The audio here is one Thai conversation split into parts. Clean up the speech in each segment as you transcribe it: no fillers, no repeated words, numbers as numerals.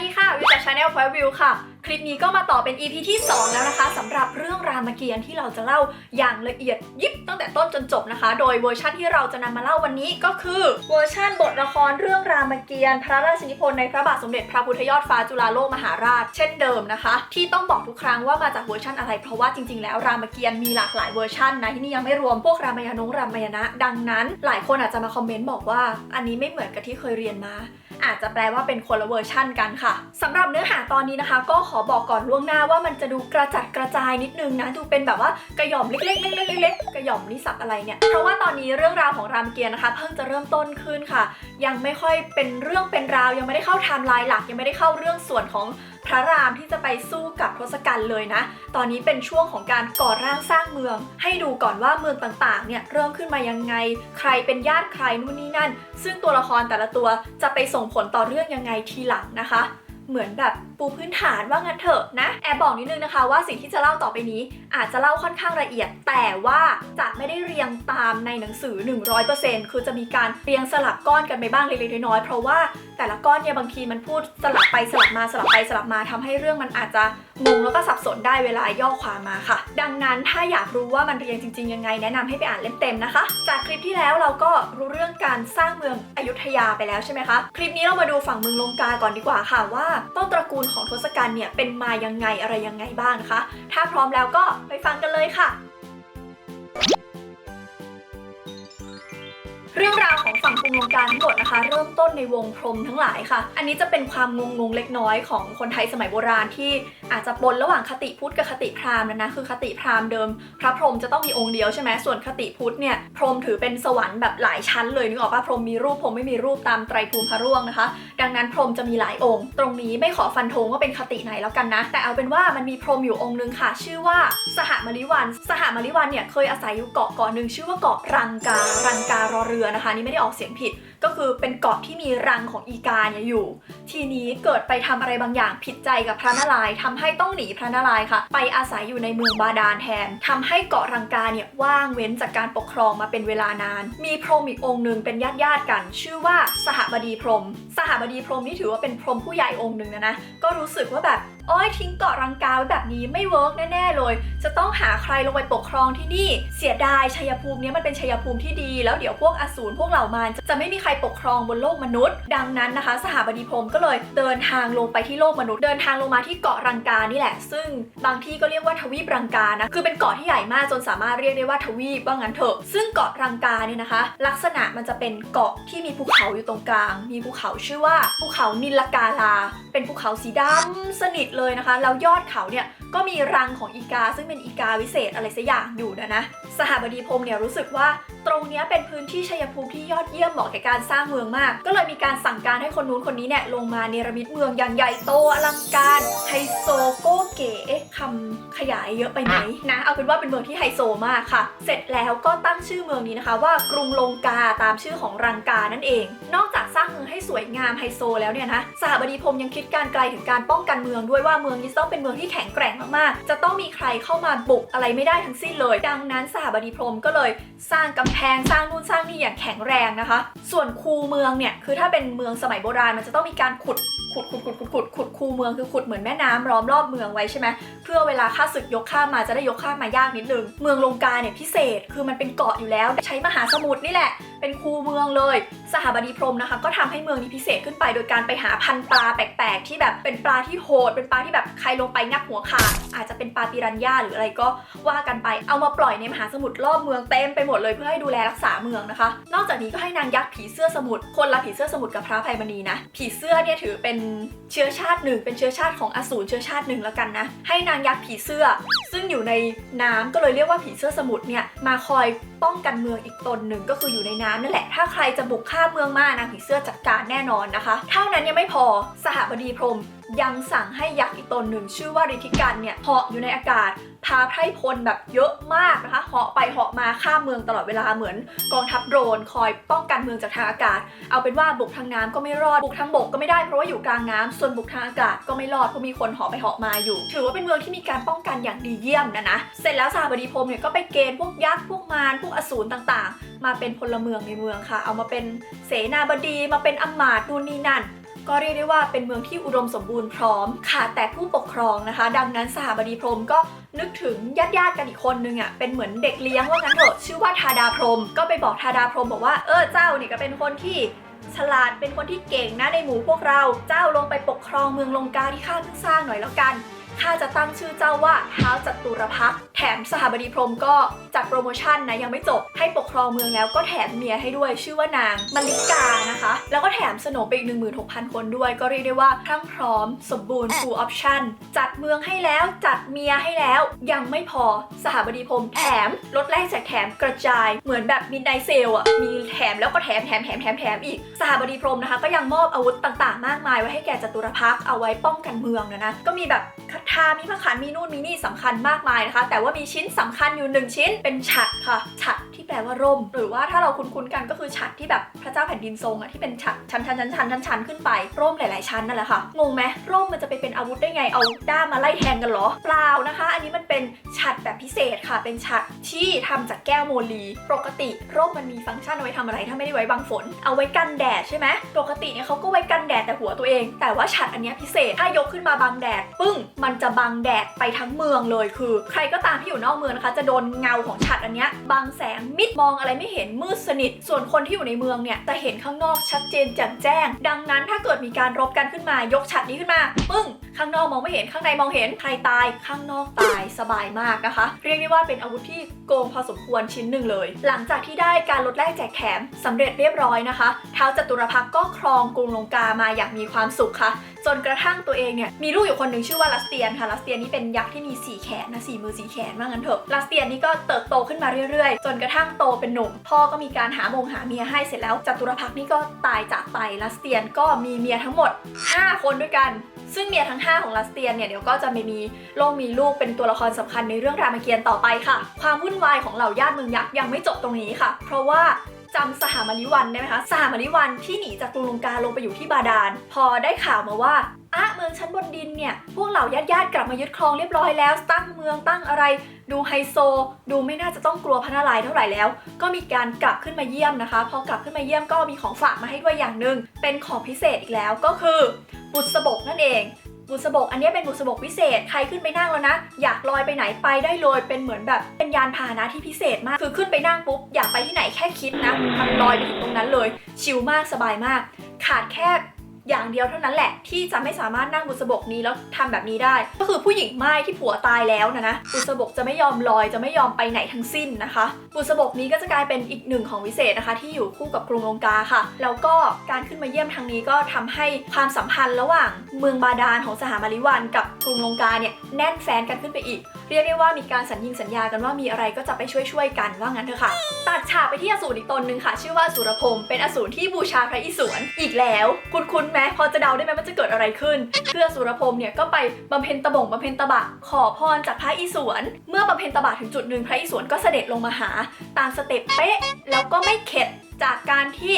ดีค่ะวิวจาก Channel Point View ค่ะคลิปนี้ก็มาต่อเป็น EP ที่ 2 แล้วนะคะสำหรับเรื่องรามเกียรติ์ที่เราจะเล่าอย่างละเอียดยิบตั้งแต่ต้นจนจบนะคะโดยเวอร์ชันที่เราจะนำมาเล่าวันนี้ก็คือเวอร์ชันบทละครเรื่องรามเกียรติ์พระราชนิพนธ์ในพระบาทสมเด็จพระพุทธยอดฟ้าจุฬาโลกมหาราชเช่นเดิมนะคะที่ต้องบอกทุกครั้งว่ามาจากเวอร์ชันอะไรเพราะว่าจริงๆแล้วรามเกียรติ์มีหลากหลายเวอร์ชันนะที่นี่ยังไม่รวมพวกรามายณะดังนั้นหลายคนอาจจะมาคอมเมนต์บอกว่าอันนี้ไม่เหมือนกับที่เคยเรียนมาอาจจะแปลว่าเป็นคนละเวอร์ชั่นกันค่ะสำหรับเนื้อหาตอนนี้นะคะก็ขอบอกก่อนล่วงหน้าว่ามันจะดูกระจัดกระจายนิดนึงนะดูเป็นแบบว่ากระหย่อมเล็กๆกระหย่อมนิสักอะไรเนี่ยเพราะว่าตอนนี้เรื่องราวของรามเกียรติ์นะคะเพิ่งจะเริ่มต้นขึ้นค่ะยังไม่ค่อยเป็นเรื่องเป็นราวยังไม่ได้เข้าไทม์ไลน์หลักยังไม่ได้เข้าเรื่องส่วนของพระรามที่จะไปสู้กับทศกัณฐ์เลยนะตอนนี้เป็นช่วงของการก่อร่างสร้างเมืองให้ดูก่อนว่าเมืองต่างๆเนี่ยเริ่มขึ้นมายังไงใครเป็นญาติใครนู่นนี่นั่นซึ่งตัวละครแต่ละตัวจะไปส่งผลต่อเรื่องยังไงทีหลังนะคะเหมือนแบบปูพื้นฐานว่างั้นเถอะนะแอบบอกนิดนึงนะคะว่าสิ่งที่จะเล่าต่อไปนี้อาจจะเล่าค่อนข้างละเอียดแต่ว่าจะไม่ได้เรียงตามในหนังสือ 100% คือจะมีการเรียงสลับก้อนกันไปบ้างเล็กๆน้อยๆเพราะว่าแต่ละก้อนเนี่ยบางทีมันพูดสลับไปสลับมาสลับไปสลับมาทำให้เรื่องมันอาจจะงงแล้วก็สับสนได้เวลาย่อความมาค่ะดังนั้นถ้าอยากรู้ว่ามันเรียงจริงๆยังไงแนะนำให้ไปอ่านเล่มเต็มนะคะจากคลิปที่แล้วเราก็รู้เรื่องการสร้างเมืองอยุธยาไปแล้วใช่ไหมคะคลิปนี้เรามาดูฝั่งเมืองลงกาก่อนดีกว่าค่ะว่าต้นตระกูลของทศกัณฐ์เนี่ยเป็นมายังไงอะไรยังไงบ้างนะคะถ้าพร้อมแล้วก็ไปฟังกันเลยค่ะเรื่องราวของฝั่งกรุงลงกาทั้งหมดนะคะเริ่มต้นในวงพรหมทั้งหลายค่ะอันนี้จะเป็นความงงเล็กน้อยของคนไทยสมัยโบราณที่อาจจะปนระหว่างคติพุทธกับคติพราหมณ์นะคือคติพราหมณ์เดิมพระพรหมจะต้องมีองค์เดียวใช่ไหมส่วนคติพุทธเนี่ยพรหมถือเป็นสวรรค์แบบหลายชั้นเลยนึกออกป่ะพรหมมีรูปพรหมไม่มีรูปตามไตรภูมิพระร่วงนะคะดังนั้นพรหมจะมีหลายองค์ตรงนี้ไม่ขอฟันธงว่าเป็นคติไหนแล้วกันนะแต่เอาเป็นว่ามันมีพรหมอยู่องค์นึงค่ะชื่อว่าสหมลิวันเนี่ยเคยอาศัยอยู่เกาะนึงชื่อว่าเกาะรังการอเรือนะคะนี่ไม่ได้ออกเสียงผิดก็คือเป็นเกาะที่มีรังของอีกาเนี่ยอยู่ทีนี้เกิดไปทำอะไรบางอย่างผิดใจกับพระนารายณ์ทำให้ต้องหนีพระนารายณ์ค่ะไปอาศัยอยู่ในเมืองบาดาลแทนทำให้เกาะรังกาเนี่ยว่างเว้นจากการปกครองมาเป็นเวลานานมีพรหมอีกองค์นึงเป็นญาติกันชื่อว่าสหบดีพรหมนี่ถือว่าเป็นพรหมผู้ใหญ่องค์นึงนะก็รู้สึกว่าแบบทิ้งเกาะรังกาไว้แบบนี้ไม่เวิร์กแน่ๆเลยจะต้องหาใครลงไปปกครองที่นี่เสียดายชัยภูมินี้มันเป็นชัยภูมิที่ดีแล้วเดี๋ยวพวกอสูรพวกเหล่ามารจะไม่มีใครปกครองบนโลกมนุษย์ดังนั้นนะคะสหบดีพรหมก็เลยเดินทางลงไปที่โลกมนุษย์เดินทางลงมาที่เกาะรังกานี่แหละซึ่งบางที่ก็เรียกว่าทวีปรังกานะคือเป็นเกาะที่ใหญ่มากจนสามารถเรียกได้ว่าทวีปว่างั้นเถอะซึ่งเกาะรังกาเนี่ยนะคะลักษณะมันจะเป็นเกาะที่มีภูเขาอยู่ตรงกลางมีภูเขาชื่อว่าภูเขานิลกาลาเป็นภูเขาสีดำสนิทเลยนะคะแล้วยอดเขาเนี่ยก็มีรังของอีกาซึ่งเป็นอีกาวิเศษอะไรสักอย่างอยู่นะสหบดีพรหมเนี่ยรู้สึกว่าตรงนี้เป็นพื้นที่ชัยภูมิที่ยอดเยี่ยมเหมาะแก่การสร้างเมืองมากก็เลยมีการสั่งการให้คนนู้นคนนี้เนี่ยลงมาเนรมิตเมืองอย่างใหญ่โตอลังการไฮโซโก้เก๋คำขยายเยอะไปไหมนะเอาเป็นว่าเป็นเมืองที่ไฮโซมากค่ะเสร็จแล้วก็ตั้งชื่อเมืองนี้นะคะว่ากรุงลงกาตามชื่อของรังกานั่นเองนอกจากสร้างเมืองให้สวยงามไฮโซแล้วเนี่ยนะสหบดีพรหมยังคิดการไกลถึงการป้องกันเมืองด้วยว่าเมืองนี้ต้องเป็นเมืองที่แข็งแกร่งมากๆจะต้องมีใครเข้ามาบุกอะไรไม่ได้ทั้งสิ้นเลยดังนั้นสหบดีพรหมก็เลยสร้างกำแพงสร้างนู่นสร้างนี่อย่างแข็งแรงนะคะส่วนคูเมืองเนี่ยคือถ้าเป็นเมืองสมัยโบราณมันจะต้องมีการขุดคูเมืองคือขุดเหมือนแม่น้ำล้อมรอบเมืองไว้ใช่ไหมเพื่อเวลาข้าศึกยกข้ามมาจะได้ยกข้ามมายากนิดนึงเมืองลงกาเนี่ยพิเศษคือมันเป็นเกาะอยู่แล้วใช้มหาสมุทรนี่แหละเป็นคูเมืองเลยสหบดีพรหมนะคะก็ทำให้เมืองนี้พิเศษขึ้นไปโดยการไปหาพันธุ์ปลาแปลกๆที่แบบเป็นปลาที่โหดเป็นปลาที่แบบใครลงไปงับหัวขาดอาจจะเป็นปลาปิรันย่าหรืออะไรก็ว่ากันไปเอามาปล่อยในมหาสมุทรรอบเมืองเต็มไปหมดเลยเพื่อให้ดูแลรักษาเมืองนะคะนอกจากนี้ก็ให้นางยักษ์ผีเสื้อสมุทรคนละผีเสื้อสมุทรกับพระอภัยมณีนะผีเสื้อเนี่ยถือเป็นเชื้อชาติหนึ่งเป็นเชื้อชาติของอสูรเชื้อชาติหนึ่งแล้วกันนะให้นางยักษ์ผีเสื้อซึ่งอยู่ในน้ำก็เลยเรียกว่าผีเสื้อสมุทรเนี่ยมาคอยป้องกันเมืองอีกตนหนึ่งก็คืออยู่ในน้ำนั่นแหละถ้าใครจะบุกฆ่าเมืองมานางผีเสื้อจัดการแน่นอนนะคะเท่านั้นยังไม่พอสหบดีพรหมยังสั่งให้ยักษ์อีกตนหนึ่งชื่อว่าฤทธิกันเนี่ยเหาะอยู่ในอากาศพาไพร่พลแบบเยอะมากนะคะเหาะไปเหาะมาข้ามเมืองตลอดเวลาเหมือนกองทัพโดรนคอยป้องกันเมืองจากทางอากาศเอาเป็นว่าบุกทางน้ำก็ไม่รอดบุกทางบกก็ไม่ได้เพราะว่าอยู่กลางน้ำส่วนบุกทางอากาศก็ไม่รอดเพราะมีคนเหาะไปเหาะมาอยู่ถือว่าเป็นเมืองที่มีการป้องกันอย่างดีเยี่ยมนะเสร็จแล้วสหบดีพรหมเนี่ยก็ไปเกณฑ์พวกยักษ์พวกมารพวกอสูรต่างๆมาเป็นพลเมืองในเมืองค่ะเอามาเป็นเสนาบดีมาเป็นอำมาตย์นู่นนี่นั่น ก็เรียกได้ว่าเป็นเมืองที่อุดมสมบูรณ์พร้อมขาดแต่ผู้ปกครองนะคะดังนั้นสหบดีพรหมก็นึกถึงญาติกันอีกคนนึงอ่ะเป็นเหมือนเด็กเลี้ยงว่างั้นเถอะชื่อว่าทาดาพรหมก็ไปบอกทาดาพรหมบอกว่าเจ้านี่ก็เป็นคนที่ฉลาดเป็นคนที่เก่งนะในหมู่พวกเราเจ้าลงไปปกครองเมืองลงกาที่ข้าเพิ่งสร้างหน่อยแล้วกันข้าจะตั้งชื่อเจ้าว่าท้าวจตุรพักษ์แถมสหบดีพรหมก็จัดโปรโมชั่นนะยังไม่จบให้ปกครองเมืองแล้วก็แถมเมียให้ด้วยชื่อว่านางมลิกานะคะแล้วก็แถมสนมไปอีก 16,000 คนด้วยก็เรียกได้ว่าพรั่งพร้อมสมบูรณ์ full option จัดเมืองให้แล้วจัดเมียให้แล้วยังไม่พอสหบดีพรหมแถมลดแลกแจกแถมกระจายเหมือนแบบมิดไนท์เซลอ่ะมีแถมแล้วก็แถมอีกสหบดีพรหมนะคะก็ยังมอบอาวุธต่างๆมากมายไว้ให้แก่จตุรพักษ์เอาไว้ป้องกันเมืองนะก็มีแบบคาถามีพระขันมีนู่นมีนี่สำคัญมากมายนะคะแต่ว่ามีชิ้นสำคัญอยู่1ชิ้นเป็นฉัตรค่ะฉัตรที่แปลว่าร่มหรือว่าถ้าเราคุ้นๆกันก็คือฉัตรที่แบบพระเจ้าแผ่นดินทรงอ่ะที่เป็นฉัตรชั้นขึ้นไปร่มหลายๆชั้นนั่นแหละค่ะงงไหมร่มมันจะไปเป็นอาวุธได้ไงเอาด้ามมาไล่แทงกันเหรอเปล่านะคะอันนี้มันเป็นฉัตรแบบพิเศษค่ะเป็นฉัตรที่ทำจากแก้วโมลีปกติร่มมันมีฟังก์ชันเอาไว้ทำอะไรถ้าไม่ได้ไว้บังฝนเอาไว้กันแดดใช่ไหมปกติเนี่ยเขาก็ไว้กันแดดแต่หัวตัวเองแต่ว่าฉัตรอันนี้พิเศษถ้ายกขึ้นมาบังแดดปึ้งมันจะบังแดดไปทั้งเมืองเลยคือใครก็ตามที่อยู่นอกเมืองนะคะจะโดนเงาของฉัตรอันนี้บังแสงมิดมองอะไรไม่เห็นมืดสนิทส่วนคนที่อยู่ในเมืองเนี่ยจะเห็นข้างนอกชัดเจนแจ่มแจ้งดังนั้นถ้าเกิดมีการรบกันขึ้นมายกฉัตรนี้ขึ้นมาปึ้งข้างนอกมองไม่เห็นข้างในมองเห็นใครตายข้างนอกตายสบายมากนะคะเรียกได้ว่าเป็นอาวุธที่โกงพอสมควรชิ้นหนึ่งเลยหลังจากที่ได้การลดแลกแจกแถมสำเร็จเรียบร้อยนะคะท้าวจตุรพักษ์ก็ครองกรุงลงกามาอย่างมีความสุขค่ะจนกระทั่งตัวเองเนี่ยมีลูกอยู่คนหนึ่งชื่อว่าลัสเตียนค่ะลัสเตียนนี่เป็นยักษ์ที่มี4แขนนะ4มือ4แขนว่างั้นเถอะลัสเตียนนี่ก็เติบโตขึ้นมาเรื่อยๆจนกระทั่งโตเป็นหนุ่มพ่อก็มีการหาเมียให้เสร็จแล้วจตุรพักษ์นี่ก็ตายจากไปลัสเตียนก็มีเมียทั้งหมด5คนด้วยกันซึ่งเมียทั้ง5ของลัสเตียนเนี่ยเดี๋ยวก็จะไม่มีมีลูกเป็นตัวละครสำคัญในเรื่องรามเกียรติ์ต่อไปค่ะความวุ่นวายของเหล่าญาติเมืองยักษ์ยังไม่จบตรงนี้ค่ะเพราะว่าจำสหมลิวันได้ไหมคะสหมลิวันที่หนีจากกรุงลงกาลงไปอยู่ที่บาดาลพอได้ข่าวมาว่าเมืองชั้นบนดินเนี่ยพวกเหล่าญาติกลับมายึดครองเรียบร้อยแล้วตั้งเมืองตั้งอะไรดูไฮโซดูไม่น่าจะต้องกลัวพระนารายณ์เท่าไหร่แล้วก็มีการกลับขึ้นมาเยี่ยมนะคะพอกลับขึ้นมาเยี่ยมก็มีของฝากมาให้ด้วยอย่างหนึ่งเป็นของพิเศษอีกแล้วก็คือบุษบกนั่นเองบุษบกอันนี้เป็นบุษบกพิเศษใครขึ้นไปนั่งแล้วนะอยากลอยไปไหนไปได้เลยเป็นเหมือนแบบเป็นยานพาหนะที่พิเศษมากคือขึ้นไปนั่งปุ๊บอยากไปที่ไหนแค่คิดนะมันลอยไปถึงตรงนั้นเลยชิลมากสบายมากขาดแค่อย่างเดียวเท่านั้นแหละที่จะไม่สามารถนั่งบุษบกนี้แล้วทำแบบนี้ได้ก็คือผู้หญิงม่ายที่ผัวตายแล้วนะบุษบกจะไม่ยอมลอยจะไม่ยอมไปไหนทั้งสิ้นนะคะบุษบกนี้ก็จะกลายเป็นอีกหนึ่งของวิเศษนะคะที่อยู่คู่กับกรุงลงกาค่ะแล้วก็การขึ้นมาเยี่ยมทางนี้ก็ทำให้ความสัมพันธ์ระหว่างเมืองบาดาลของสหมลิวันกับกรุงลงกาเนี่ยแน่นแฟ้นกันขึ้นไปอีกเรียกได้ว่ามีการสัญญากันว่ามีอะไรก็จะไปช่วยกันว่างั้นเถอะค่ะตัดฉากไปที่อสูรอีกตนนึงค่ะชื่อว่าอสูรพรหมเป็นอสูรที่บูชาพระอิศวรอีกแล้วคุ้นไหมพอจะเดาได้ไหมว่าจะเกิดอะไรขึ้นคืออสูรพรหมเนี่ยก็ไปบำเพ็ญตบะขอพรจากพระอิศวรเมื่อบำเพ็ญตบะถึงจุดหนึ่งพระอิศวรก็เสด็จลงมาหาตามสเต็ปเป๊ะแล้วก็ไม่เข็ดจากการที่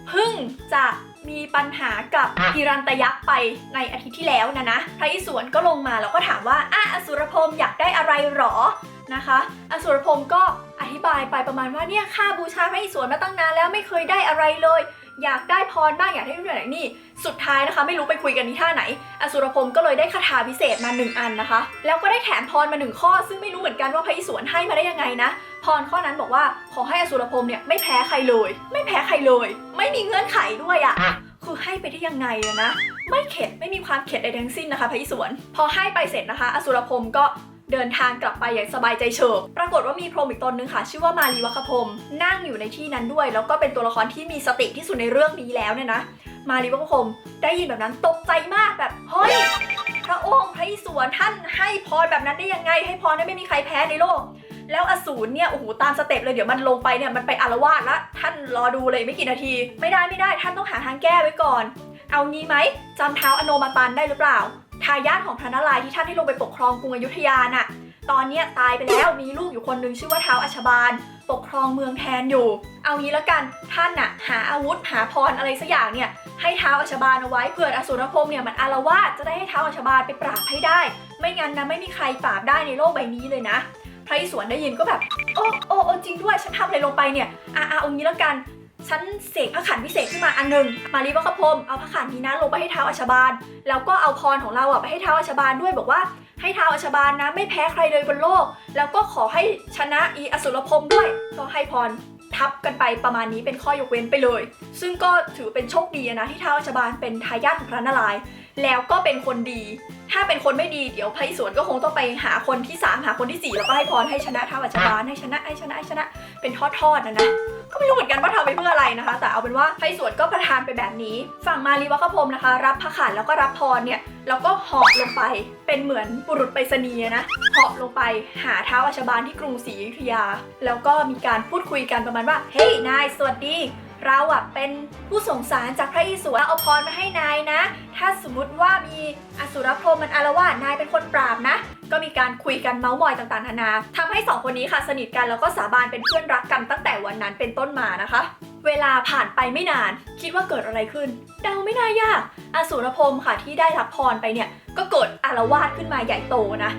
เพิ่งจะมีปัญหากับฮิรันตยักษ์ไปในอาทิตย์ที่แล้วนะพระอิศวรก็ลงมาแล้วก็ถามว่าอสูรพรหมอยากได้อะไรหรอนะคะอสูรพรหมก็อธิบายไปประมาณว่าเนี่ยข้าบูชาพระอิศวรมาตั้งนานแล้วไม่เคยได้อะไรเลยอยากได้พรบ้างอยากได้อะไรนี่สุดท้ายนะคะไม่รู้ไปคุยกันที่ท่าไหนอสูรพรหมก็เลยได้คาถาพิเศษมา1อันนะคะแล้วก็ได้แถมพรมา1ข้อซึ่งไม่รู้เหมือนกันว่าพระอิศวรให้มาได้ยังไงนะพรข้อนั้นบอกว่าขอให้อสูรพรหมเนี่ยไม่แพ้ใครเลยไม่มีเงื่อนไขด้วยคือให้ไปได้ยังไงนะไม่เข็ดไม่มีความเข็ดใดทั้งสิ้นนะคะพระอิศวรพอให้ไปเสร็จนะคะอสูรพรหมก็เดินทางกลับไปอย่างสบายใจเฉิบปรากฏว่ามีพรหมอีกตนนึงค่ะชื่อว่ามารีวคพรหมนั่งอยู่ในที่นั้นด้วยแล้วก็เป็นตัวละครที่มีสติที่สุดในเรื่องนี้แล้วเนี่ยนะมารีวคพรหมได้ยินแบบนั้นตกใจมากแบบเฮ้ยพระองค์พระอิศวรท่านให้พรแบบนั้นได้ยังไงให้พรได้ไม่มีใครแพ้ในโลกแล้วอสูรเนี่ยโอ้โหตามสเต็ปเลยเดี๋ยวมันลงไปเนี่ยมันไปอาละวาดแล้วท่านรอดูเลยไม่กี่นาทีไม่ได้ท่านต้องหาทางแก้ไว้ก่อนเอางี้ไหมจำท้าวอโนมาตันได้หรือเปล่าทายาทของพระนารายณ์ที่ท่านให้ลงไปปกครองกรุงอยุธยาน่ะตอนนี้ตายไปแล้วมีลูกอยู่คนนึงชื่อว่าท้าวอัชบาลปกครองเมืองแทนอยู่เอางี้ละกันท่านน่ะหาอาวุธหาพรอะไรสักอย่างเนี่ยให้ท้าวอัชบาลเอาไว้เผื่ออสูรพรหมเนี่ยมันอาละวาดจะได้ให้ท้าวอัชบาลไปปราบให้ได้ไม่งั้นนะไม่มีใครปราบได้ในโลกใบนี้เลยนะพระอิศวรได้ยินก็แบบโอ้จริงด้วยฉันทำอะไรลงไปเนี่ยเอางี้ละกัน ฉันเสกพระขันพิเศษขึ้นมาอันหนึ่งมารีวัคพรหมเอาพระขันนี้นะลงไปให้ท้าวอัชบาลแล้วก็เอาพรของเราไปให้ท้าวอัชบาลด้วยบอกว่าให้ท้าวอัชบาลนะไม่แพ้ใครเลยบนโลกแล้วก็ขอให้ชนะอีอสุรพรหมด้วยก็ให้พรทับกันไปประมาณนี้เป็นข้อยกเว้นไปเลยซึ่งก็ถือเป็นโชคดีนะที่ท้าวอัชบาลเป็นทายาทของพระนารายณ์แล้วก็เป็นคนดีถ้าเป็นคนไม่ดีเดี๋ยวพระอิศวรก็คงต้องไปหาคนที่3หาคนที่4แล้วก็ให้พรให้ชนะท้าวอัชบาลให้ชนะเป็นทอดๆนะก็ไม่รู้เหมือนกันว่าทำไปเพื่ออะไรนะคะแต่เอาเป็นว่าพระอิศวรก็ประทานไปแบบนี้ฝั่งมารีวัคพรหมนะคะรับพระขันแล้วก็รับพรเนี่ยแล้วก็เหาะลงไปเป็นเหมือนบุรุษไปรษณีย์นะเหาะลงไปหาท้าวอัชบาลที่กรุงศรีอยุธยาแล้วก็มีการพูดคุยกันประมาณว่าเฮ้ยนายสวัสดีเราเป็นผู้ส่งสารจากพระอิศวรเอาพรมาให้นายนะถ้าสมมุติว่ามีอสุรพรหมมันอาละวาดนายเป็นคนปราบนะก็มีการคุยกันเม้ามอยต่างๆนานาทำให้2คนนี้ค่ะสนิทกันแล้วก็สาบานเป็นเพื่อนรักกันตั้งแต่วันนั้นเป็นต้นมานะคะเวลาผ่านไปไม่นานคิดว่าเกิดอะไรขึ้นเดาไม่น่ายากอสุรพรหมค่ะที่ได้รับพรไปเนี่ยก็เกิดอาละวาดขึ้นมาใหญ่โตนะ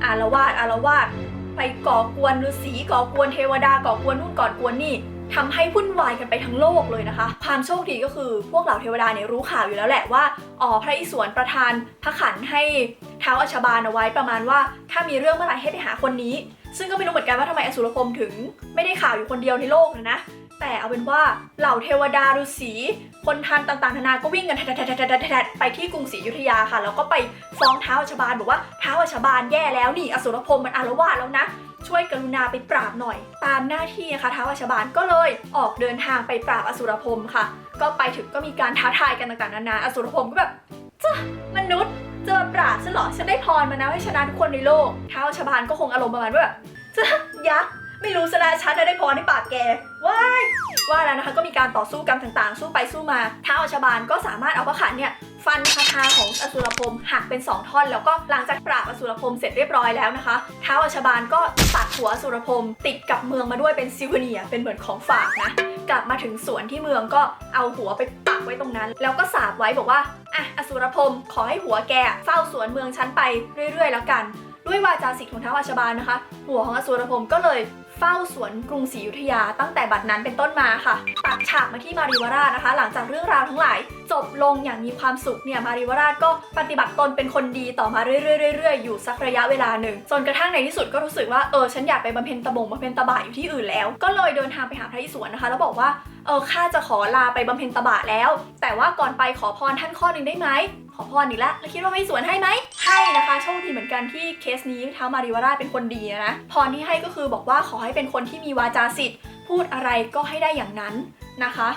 อาละวาดไปก่อกวนฤาษีก่อกวนเทวดาก่อกวนนู่นก่อกวนนี่ทำให้วุ่นวายกันไปทั้งโลกเลยนะคะความโชคดีก็คือพวกเหล่าเทวดาเนี่ยรู้ข่าวอยู่แล้วแหละว่าพระอิศวรประทานพระขันให้ท้าวอัชบาลเอาไว้ประมาณว่าถ้ามีเรื่องเมื่อไหร่ให้ไปหาคนนี้ซึ่งก็ไม่รู้เหมือนกันว่าทำไมอสุรพรหมถึงไม่ได้ข่าวอยู่คนเดียวในโลกนะแต่เอาเป็นว่าเหล่าเทวดาฤาษีคนทันต่างๆนานาก็วิ่งกันไปที่กรุงศรีอยุธยาค่ะแล้วก็ไปฟ้องท้าวอัชบาลบอกว่าท้าวอัชบาลแย่แล้วนี่อสุรพรหมมันอาละวาดแล้วนะช่วยกรุณาไปปราบหน่อยตามหน้าที่นะคะท้าวอัชบาลก็เลยออกเดินทางไปปราบอสุรพรหมค่ะก็ไปถึงก็มีการท้าทายกันต่างๆนานาอสุรพรหมก็แบบจ้ะมนุษย์จะมาปราบฉันเหรอฉันได้พรมานะให้ชนะทุกคนในโลกท้าวอัชบาลก็คงอารมณ์ประมาณว่าแบบจ้ะยักษ์ไม่รู้ซะแล้วฉันได้พรให้ปราบแกว่าแล้วนะคะก็มีการต่อสู้กันต่างๆสู้ไปสู้มาท้าวอัชบาลก็สามารถเอาพระขันเนี่ยฟันคาถาของอสุรพรหมหักเป็น2ท่อนแล้วก็หลังจากปราบอสุรพรหมเสร็จเรียบร้อยแล้วนะคะท้าวอัชบาลก็ตัดหัวอสุรพรหมติดกับเมืองมาด้วยเป็นซิวเนียเป็นเหมือนของฝากนะกลับมาถึงสวนที่เมืองก็เอาหัวไปปักไว้ตรงนั้นแล้วก็สาปไว้บอกว่าอสุรพรหมขอให้หัวแกเฝ้าสวนเมืองฉันไปเรื่อยๆแล้วกันด้วยวาจาสิทธิ์ของท้าวอัชบาลนะคะหัวของอสุรพรหมก็เลยเฝ้าสวนกรุงศรีอยุธยาตั้งแต่บัดนั้นเป็นต้นมาค่ะตัดฉากมาที่มารีวราชนะคะหลังจากเรื่องราวทั้งหลายจบลงอย่างมีความสุขเนี่ยมารีวราชก็ปฏิบัติตนเป็นคนดีต่อมาเรื่อยๆอยู่สักระยะเวลาหนึ่งจนกระทั่งในที่สุดก็รู้สึกว่าฉันอยากไปบำเพ็ญตบะอยู่ที่อื่นแล้วก็เลยเดินทางไปหาพระอิศวรนะคะแล้วบอกว่าข้าจะขอลาไปบำเพ็ญตบะแล้วแต่ว่าก่อนไปขอพรท่านข้อหนึ่งได้ไหมขอพรอีกแล้วคิดว่าพระอิศวรให้ไหมให้นะคะโชคดีเหมือนกันที่เคสนี้ท้าวมารีวราชเป็นคนดีนะพรที่ให้ก็คือบอกว่าขอให้เป็นคนที่มีวาจาสิทธิ์พูดอะไรก็ให้ได้อย่างนั้นนะคะ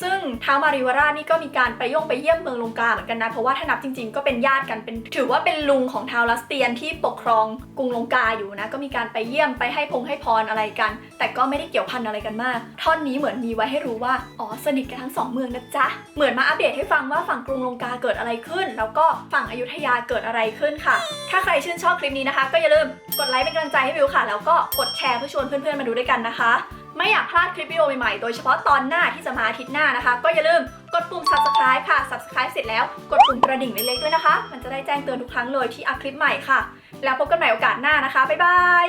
ซึ่งท้าวมารีวราชนี่ก็มีการไปเยี่ยมเมืองลงกาเหมือนกันนะเพราะว่าถ้านับจริงๆก็เป็นญาติกันถือว่าเป็นลุงของท้าวลัสเตียนที่ปกครองกรุงลงกาอยู่นะก็มีการไปเยี่ยมไปให้พรอะไรกันแต่ก็ไม่ได้เกี่ยวพันอะไรกันมากท่อนนี้เหมือนมีไว้ให้รู้ว่าสนิทกันทั้ง2เมืองนะจ๊ะเหมือนมาอัปเดตให้ฟังว่าฝั่งกรุงลงกาเกิดอะไรขึ้นแล้วก็ฝั่งอยุธยาเกิดอะไรขึ้นค่ะถ้าใครชื่นชอบคลิปนี้นะคะก็อย่าลืมกดไลค์เป็นกำลังใจให้วิวค่ะแล้วก็กดแชร์เพื่อชวนเพื่อนๆมาดูด้วยกันนะคะไม่อยากพลาดคลิปวิดีโอใหม่ๆโดยเฉพาะตอนหน้าที่จะมาอาทิตย์หน้านะคะก็อย่าลืมกดปุ่ม subscribe ค่ะ subscribe เสร็จแล้วกดปุ่มกระดิ่งเล็กๆด้วยนะคะมันจะได้แจ้งเตือนทุกครั้งเลยที่อัพคลิปใหม่ค่ะแล้วพบกันใหม่โอกาสหน้านะคะบ๊ายบาย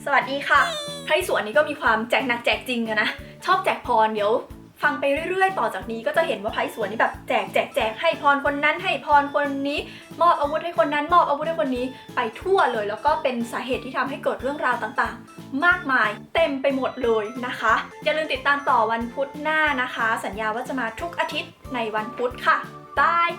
สวัสดีค่ะพระอิศวรนี้ก็มีความแจกหนักแจกจริงนะชอบแจกพรเดี๋ยวฟังไปเรื่อยๆต่อจากนี้ก็จะเห็นว่าพระอิศวรนี่แบบแจกให้พรคนนั้นให้พรคนนี้มอบอาวุธให้คนนั้นมอบอาวุธให้คนนี้ไปทั่วเลยแล้วก็เป็นสาเหตุที่ทำให้เกิดเรื่องราวต่างๆมากมายเต็มไปหมดเลยนะคะอย่าลืมติดตามต่อวันพุธหน้านะคะสัญญาว่าจะมาทุกอาทิตย์ในวันพุธค่ะบาย